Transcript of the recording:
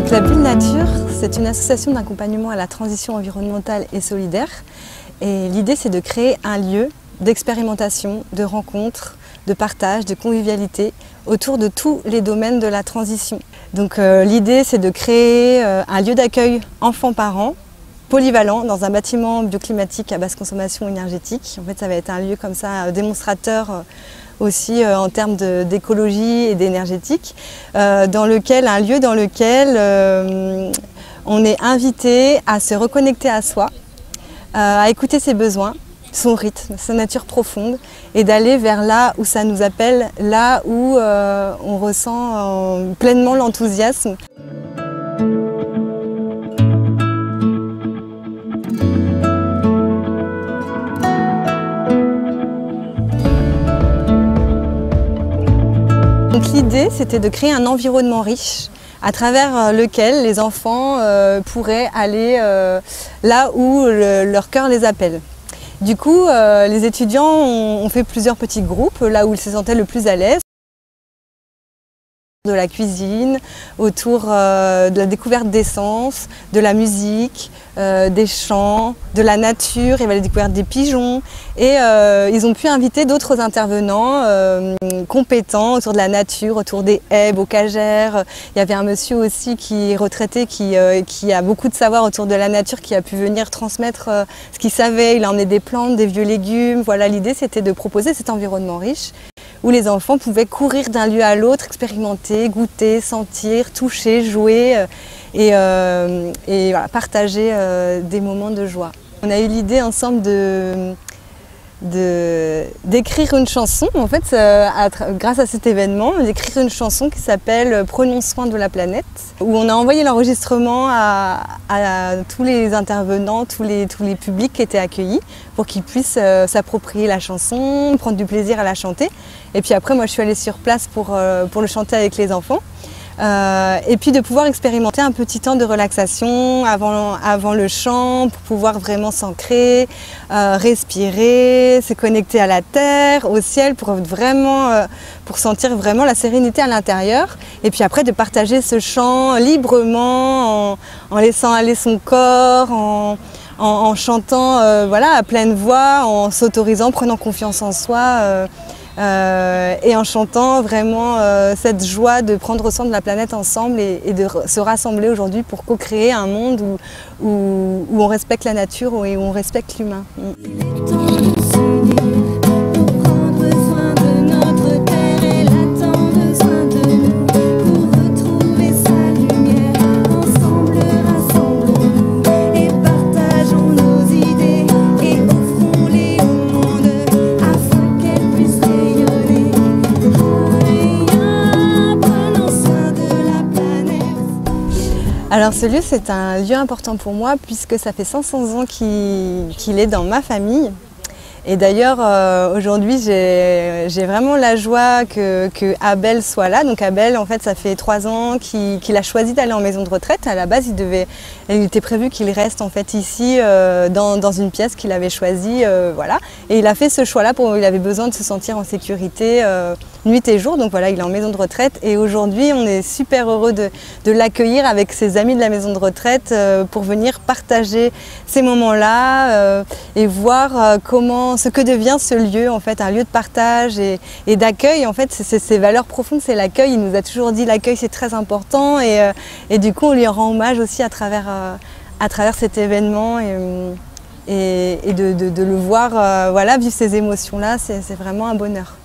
Donc la Bulle Nature, c'est une association d'accompagnement à la transition environnementale et solidaire. Et l'idée, c'est de créer un lieu d'expérimentation, de rencontre, de partage, de convivialité autour de tous les domaines de la transition. Donc l'idée, c'est de créer un lieu d'accueil enfants-parents polyvalent dans un bâtiment bioclimatique à basse consommation énergétique. En fait, ça va être un lieu comme ça démonstrateur aussi en termes d'écologie et d'énergétique, un lieu dans lequel on est invité à se reconnecter à soi, à écouter ses besoins, son rythme, sa nature profonde, et d'aller vers là où ça nous appelle, là où on ressent pleinement l'enthousiasme. L'idée, c'était de créer un environnement riche à travers lequel les enfants pourraient aller là où leur cœur les appelle. Du coup, les étudiants ont fait plusieurs petits groupes, là où ils se sentaient le plus à l'aise. De la cuisine, autour de la découverte d'essence, de la musique, des chants, de la nature, il y avait la découverte des pigeons. Et ils ont pu inviter d'autres intervenants compétents autour de la nature, autour des haies bocagères. Il y avait un monsieur aussi qui est retraité, qui a beaucoup de savoir autour de la nature, qui a pu venir transmettre ce qu'il savait. Il a emmené des plantes, des vieux légumes. Voilà, l'idée, c'était de proposer cet environnement riche où les enfants pouvaient courir d'un lieu à l'autre, expérimenter, goûter, sentir, toucher, jouer et voilà, partager des moments de joie. On a eu l'idée ensemble d'écrire une chanson, en fait, grâce à cet événement, d'écrire une chanson qui s'appelle « Prenons soin de la planète », où on a envoyé l'enregistrement à tous les intervenants, tous les publics qui étaient accueillis, pour qu'ils puissent s'approprier la chanson, prendre du plaisir à la chanter. Et puis après, moi, je suis allée sur place pour le chanter avec les enfants. Et puis de pouvoir expérimenter un petit temps de relaxation avant le chant pour pouvoir vraiment s'ancrer, respirer, se connecter à la terre, au ciel pour sentir vraiment la sérénité à l'intérieur. Et puis après de partager ce chant librement en laissant aller son corps, en chantant voilà, à pleine voix, en s'autorisant, prenant confiance en soi. Et en chantant vraiment cette joie de prendre soin de la planète ensemble et de se rassembler aujourd'hui pour co-créer un monde où on respecte la nature et où on respecte l'humain. Alors ce lieu, c'est un lieu important pour moi puisque ça fait 500 ans qu'il est dans ma famille. Et d'ailleurs, aujourd'hui, j'ai vraiment la joie que Abel soit là. Donc Abel, en fait, ça fait 3 ans qu'il a choisi d'aller en maison de retraite. À la base, il était prévu qu'il reste en fait ici dans une pièce qu'il avait choisie, voilà. Et il a fait ce choix-là il avait besoin de se sentir en sécurité nuit et jour. Donc voilà, il est en maison de retraite. Et aujourd'hui, on est super heureux de l'accueillir avec ses amis de la maison de retraite pour venir partager ces moments-là et voir ce que devient ce lieu, en fait, un lieu de partage et d'accueil. En fait, c'est ses valeurs profondes, c'est l'accueil. Il nous a toujours dit l'accueil c'est très important et du coup on lui rend hommage aussi à travers cet événement et de le voir voilà, vivre ces émotions-là, c'est vraiment un bonheur.